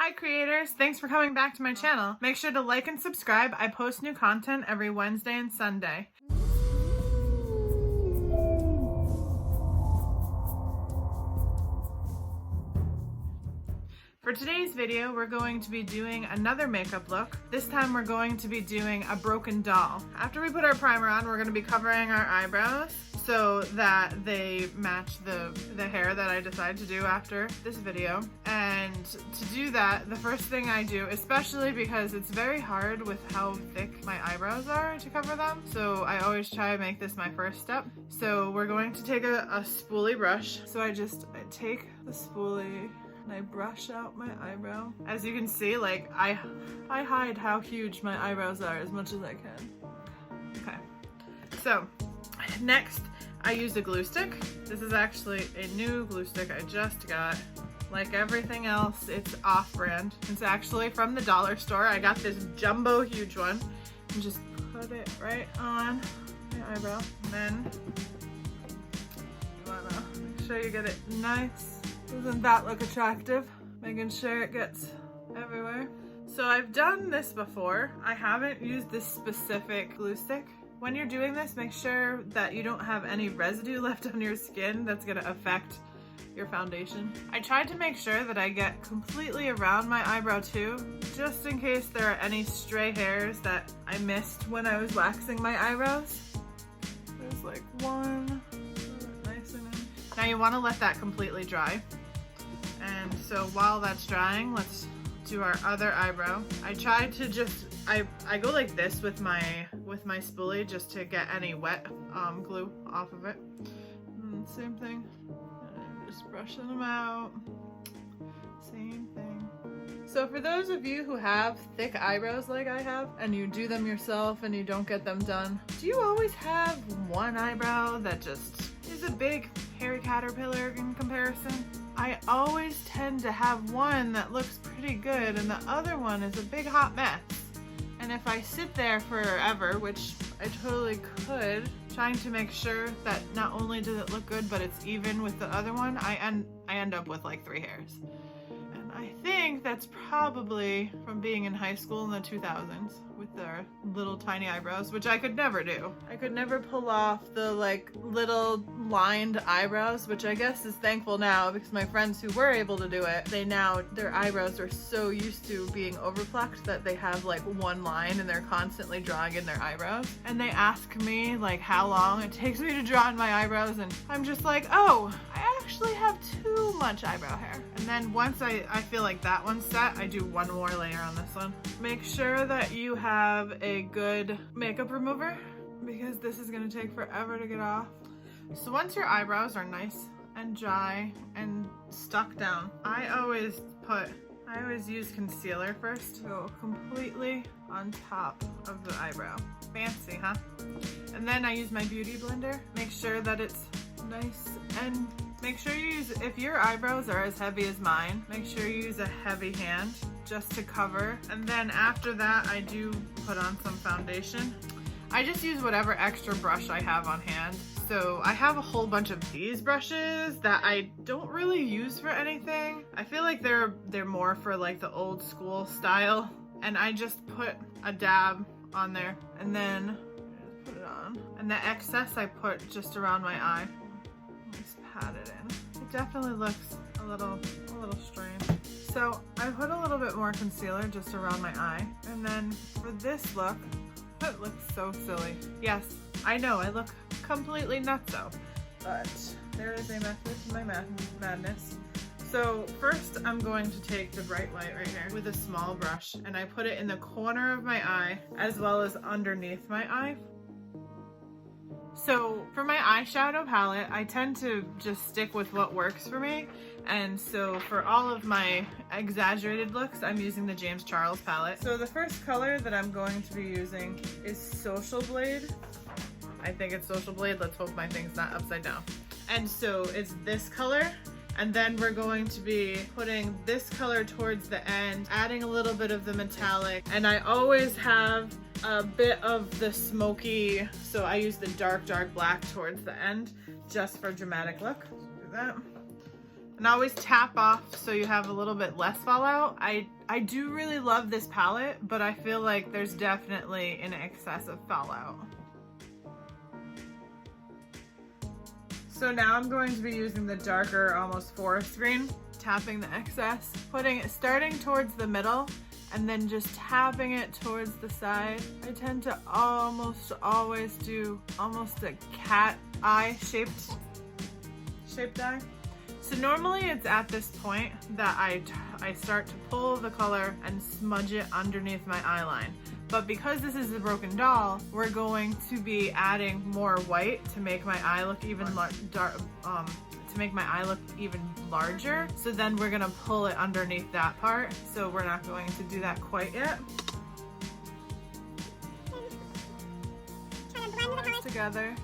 Hi creators, thanks for coming back to my channel. Make sure to like and subscribe. I post new content every Wednesday and Sunday. For today's video, we're going to be doing another makeup look. This time we're going to be doing a broken doll. After we put our primer on, we're going to be covering our eyebrows so that they match the hair that I decided to do after this video. And to do that, the first thing I do, especially because it's very hard with how thick my eyebrows are to cover them, so I always try to make this my first step. So we're going to take a spoolie brush. So I take the spoolie and I brush out my eyebrow. As you can see, like I hide how huge my eyebrows are as much as I can. Okay, so next I use a glue stick. This is actually a new glue stick I just got. Like everything else, it's off-brand. It's actually from the dollar store. I got this jumbo huge one and just put it right on my eyebrow. And then you wanna make sure you get it nice. Doesn't that look attractive? Making sure it gets everywhere. So I've done this before. I haven't used this specific glue stick. When you're doing this, make sure that you don't have any residue left on your skin that's gonna affect your foundation. I tried to make sure that I get completely around my eyebrow too, just in case there are any stray hairs that I missed when I was waxing my eyebrows. There's like one, nice and in. Now you wanna let that completely dry. And so while that's drying, let's do our other eyebrow. I tried to just, I go like this with my spoolie just to get any wet glue off of it. And same thing, and just brushing them out. Same thing. So for those of you who have thick eyebrows like I have, and you do them yourself and you don't get them done, do you always have one eyebrow that just is a big hairy caterpillar in comparison? I always tend to have one that looks pretty good and the other one is a big hot mess. And if I sit there forever, which I totally could, trying to make sure that not only does it look good, but it's even with the other one, I end up with like 3 hairs. And I think that's probably from being in high school in the 2000s with their little tiny eyebrows, which I could never do. I could never pull off the like little lined eyebrows, which I guess is thankful now because my friends who were able to do it, their eyebrows are so used to being overplucked that they have like one line and they're constantly drawing in their eyebrows. And they ask me like how long it takes me to draw in my eyebrows, and I'm just like, oh, I actually have too much eyebrow hair. And then once I feel like that one's set, I do one more layer on this one. Make sure that you have a good makeup remover because this is gonna take forever to get off. So once your eyebrows are nice and dry and stuck down, I always use concealer first to go completely on top of the eyebrow. Fancy, huh? And then I use my beauty blender. Make sure that it's nice, and make sure you use, if your eyebrows are as heavy as mine, make sure you use a heavy hand just to cover. And then after that, I do put on some foundation. I just use whatever extra brush I have on hand. So I have a whole bunch of these brushes that I don't really use for anything. I feel like they're more for like the old school style. And I just put a dab on there and then just put it on. And the excess I put just around my eye. Just pat it in. It definitely looks a little strange. So I put a little bit more concealer just around my eye. And then for this look, it looks so silly. Yes, I know, I look completely nutso, but there is a method to my madness. So first I'm going to take the bright light right here with a small brush and I put it in the corner of my eye as well as underneath my eye. So for my eyeshadow palette, I tend to just stick with what works for me. And so for all of my exaggerated looks, I'm using the James Charles palette. So the first color that I'm going to be using is Social Blade. I think it's Social Blade. Let's hope my thing's not upside down. And so it's this color. And then we're going to be putting this color towards the end, adding a little bit of the metallic. And I always have a bit of the smoky, so I use the dark black towards the end just for dramatic look. Do that. And always tap off so you have a little bit less fallout. I do really love this palette, but I feel like there's definitely an excessive fallout. So now I'm going to be using the darker, almost forest green, tapping the excess, putting it, starting towards the middle, and then just tapping it towards the side. I tend to almost always do almost a cat eye shaped eye. So normally it's at this point that I start to pull the color and smudge it underneath my eyeline. But because this is a broken doll, we're going to be adding more white to make my eye look even larger. So then we're gonna pull it underneath that part. So we're not going to do that quite yet. All this together.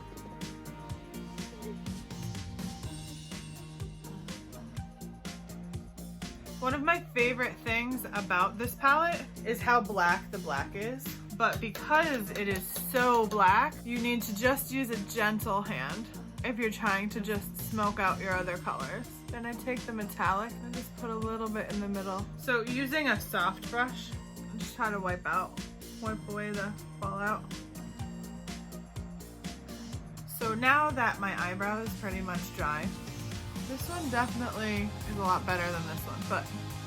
One of my favorite things about this palette is how black the black is. But because it is so black, you need to just use a gentle hand if you're trying to just smoke out your other colors. Then I take the metallic and just put a little bit in the middle. So using a soft brush, I just try to wipe away the fallout. So now that my eyebrow is pretty much dry, this one definitely is a lot better than this one, but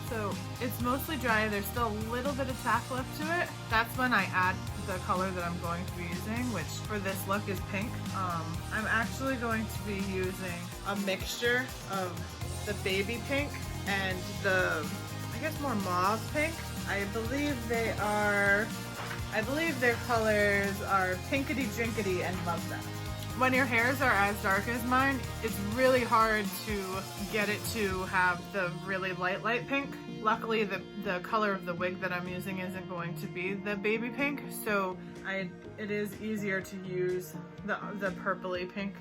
so it's mostly dry. There's still a little bit of tack left to it. That's when I add the color that I'm going to be using, which for this look is pink. I'm actually going to be using a mixture of the baby pink and the, I guess, more mauve pink. I believe their colors are Pinkity Drinkity and Love That. When your hairs are as dark as mine, it's really hard to get it to have the really light pink. Luckily, the color of the wig that I'm using isn't going to be the baby pink, so it is easier to use the purpley pink.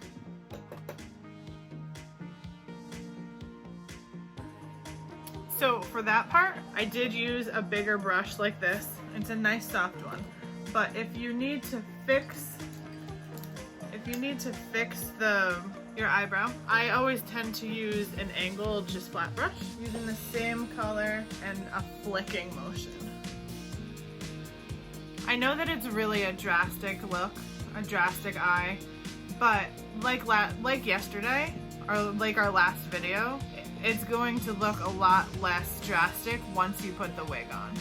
So for that part, I did use a bigger brush like this. It's a nice soft one, but if you need to fix your eyebrow, I always tend to use an angled, just flat brush, using the same color and a flicking motion. I know that it's really a drastic look, a drastic eye, but like yesterday, or like our last video, it's going to look a lot less drastic once you put the wig on.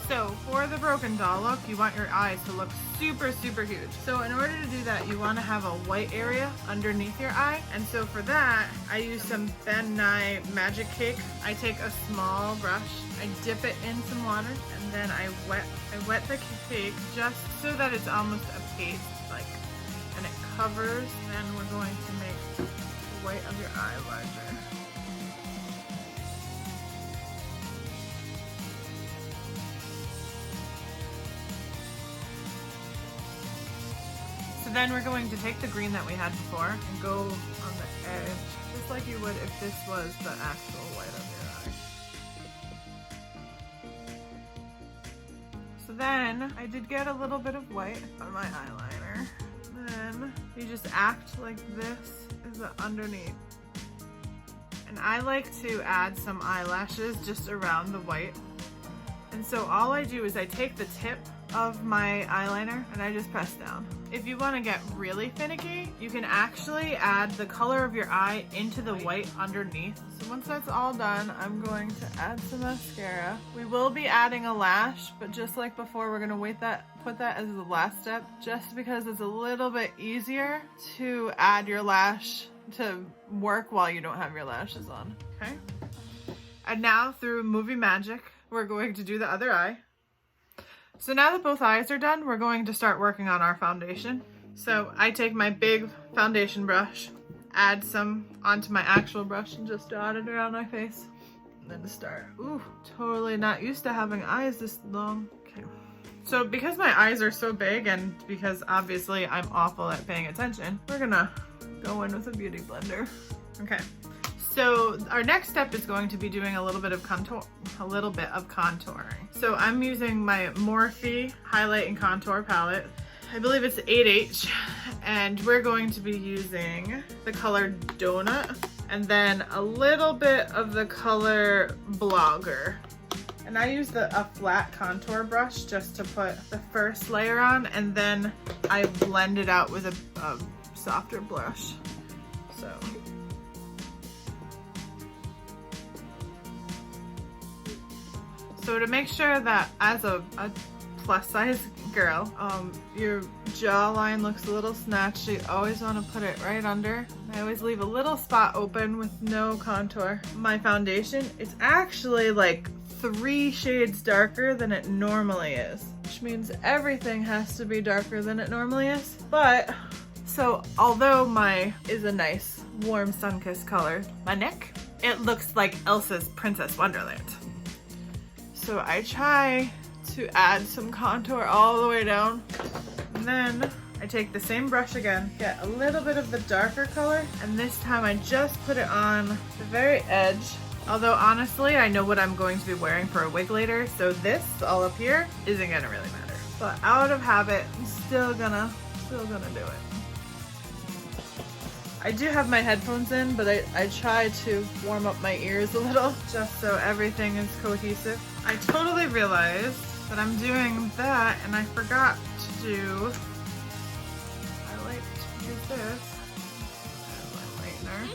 So for the broken doll look, you want your eyes to look super, super huge. So in order to do that, you want to have a white area underneath your eye. And so for that, I use some Ben Nye Magic Cake. I take a small brush, I dip it in some water, and then I wet the cake just so that it's almost a paste, and it covers. Then we're going to make the white of your eye larger. Then we're going to take the green that we had before and go on the edge, just like you would if this was the actual white of your eye. So then I did get a little bit of white on my eyeliner. Then you just act like this is the underneath. And I like to add some eyelashes just around the white. And so all I do is I take the tip of my eyeliner and I just press down. If you want to get really finicky, you can actually add the color of your eye into the white underneath. So once that's all done, I'm going to add some mascara. We will be adding a lash, but just like before, we're going to put that as the last step, just because it's a little bit easier to add your lash to work while you don't have your lashes on. Okay? And now through movie magic, we're going to do the other eye. So now that both eyes are done, we're going to start working on our foundation. So I take my big foundation brush, add some onto my actual brush, and just dot it around my face. And then to start. Ooh, totally not used to having eyes this long. Okay. So because my eyes are so big and because obviously I'm awful at paying attention, we're gonna go in with a beauty blender. Okay, so our next step is going to be doing a little bit of contouring. So I'm using my Morphe highlight and contour palette. I believe it's 8H, and we're going to be using the color Donut and then a little bit of the color Blogger. And I use a flat contour brush just to put the first layer on, and then I blend it out with a softer brush. So to make sure that as a plus size girl, your jawline looks a little snatched, you always want to put it right under. I always leave a little spot open with no contour. My foundation is actually like 3 shades darker than it normally is, which means everything has to be darker than it normally is. But, so although my is a nice warm sun-kissed color, my neck, it looks like Elsa's Princess Wonderland. So I try to add some contour all the way down, and then I take the same brush again, get a little bit of the darker color, and this time I just put it on the very edge. Although honestly, I know what I'm going to be wearing for a wig later, so this all up here isn't gonna really matter. But out of habit, I'm still gonna do it. I do have my headphones in, but I try to warm up my ears a little, just so everything is cohesive. I totally realized that I'm doing that, and I forgot to do, I like to use this, my lightener.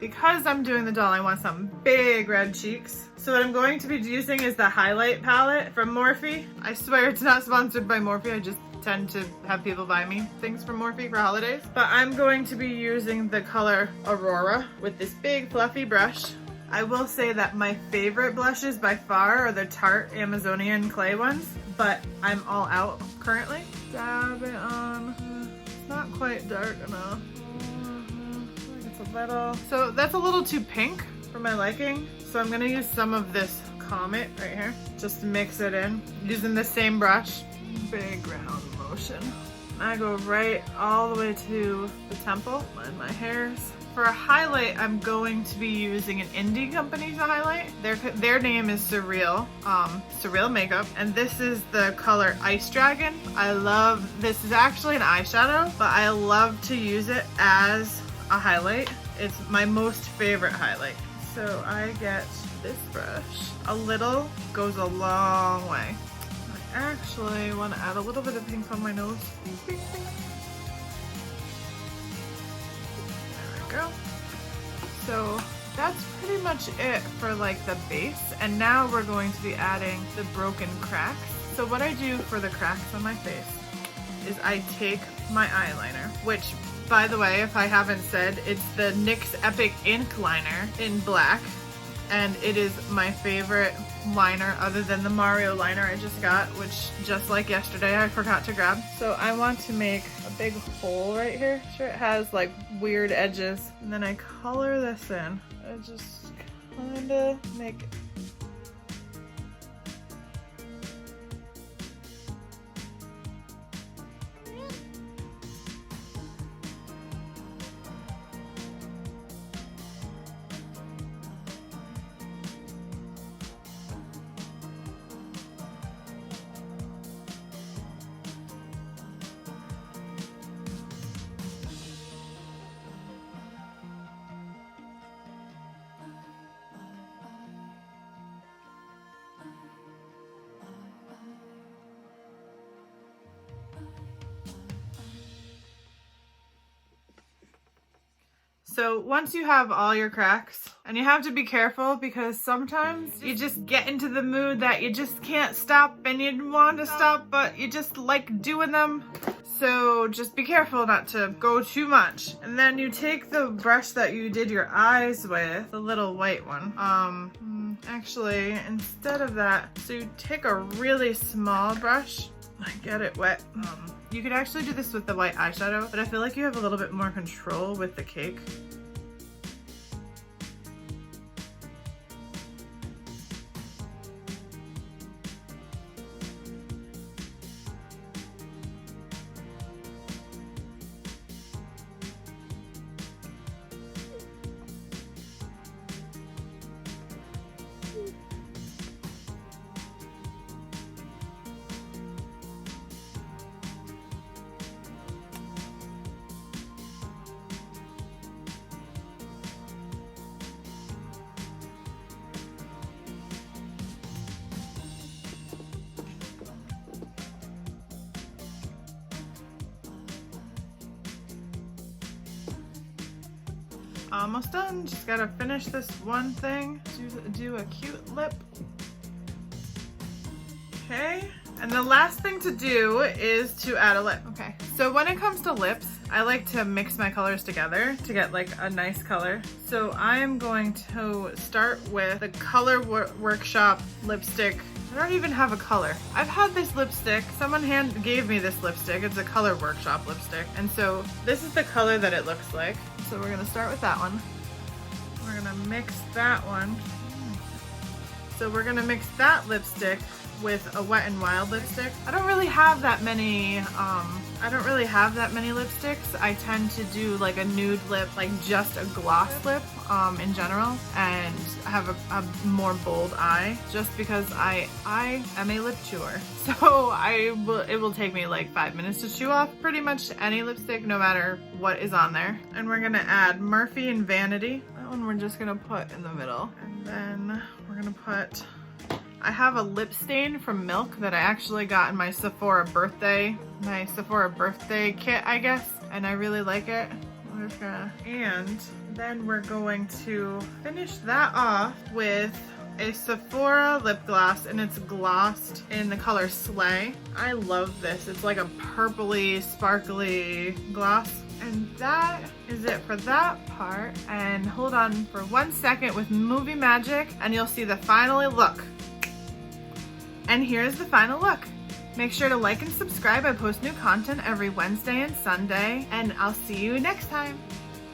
Because I'm doing the doll, I want some big red cheeks. So what I'm going to be using is the highlight palette from Morphe. I swear it's not sponsored by Morphe, I just tend to have people buy me things from Morphe for holidays. But I'm going to be using the color Aurora with this big fluffy brush. I will say that my favorite blushes by far are the Tarte Amazonian clay ones, but I'm all out currently. Dab it on. It's not quite dark enough. So that's a little too pink for my liking. So I'm gonna use some of this Comet right here, just to mix it in, using the same brush. Big round motion. I go right all the way to the temple, line my hairs. For a highlight, I'm going to be using an indie company to highlight. Their name is Surreal, Surreal Makeup, and this is the color Ice Dragon. I love, this is actually an eyeshadow, but I love to use it as a highlight. It's my most favorite highlight. So I get this brush. A little goes a long way. I actually want to add a little bit of pink on my nose. There we go. So that's pretty much it for like the base. And now we're going to be adding the broken cracks. So what I do for the cracks on my face is I take my eyeliner, which, by the way, if I haven't said, it's the NYX Epic Ink Liner in black, and it is my favorite liner other than the Mario liner I just got, which just like yesterday I forgot to grab. So I want to make a big hole right here. Sure, it has like weird edges, and then I color this in. I just kind of make it. So once you have all your cracks, and you have to be careful because sometimes you just get into the mood that you just can't stop and you want to stop, but you just like doing them. So just be careful not to go too much. And then you take the brush that you did your eyes with, the little white one. Actually, instead of that, so you take a really small brush, get it wet. You could actually do this with the white eyeshadow, but I feel like you have a little bit more control with the cake. Almost done. Just gotta finish this one thing. Do a cute lip. Okay. And the last thing to do is to add a lip. Okay. So when it comes to lips, I like to mix my colors together to get like a nice color. So I am going to start with the Color Workshop lipstick. I don't even have a color. I've had this lipstick. Someone gave me this lipstick. It's a Color Workshop lipstick. And so this is the color that it looks like. So we're gonna start with that one. We're gonna mix that one. So we're gonna mix that lipstick with a Wet n Wild lipstick. I don't really have that many lipsticks. I tend to do like a nude lip, like just a gloss lip in general, and have a more bold eye, just because I am a lip chewer. So it will take me like 5 minutes to chew off pretty much any lipstick, no matter what is on there. And we're gonna add Morphe and Vanity. That one we're just gonna put in the middle. And then we're gonna put, I have a lip stain from Milk that I actually got in my Sephora birthday kit, I guess, and I really like it. We're just gonna, and then we're going to finish that off with a Sephora lip gloss, and it's glossed in the color Slay. I love this. It's like a purpley, sparkly gloss. And that is it for that part. And hold on for 1 second with movie magic, and you'll see the final look. And here's the final look. Make sure to like and subscribe. I post new content every Wednesday and Sunday, and I'll see you next time.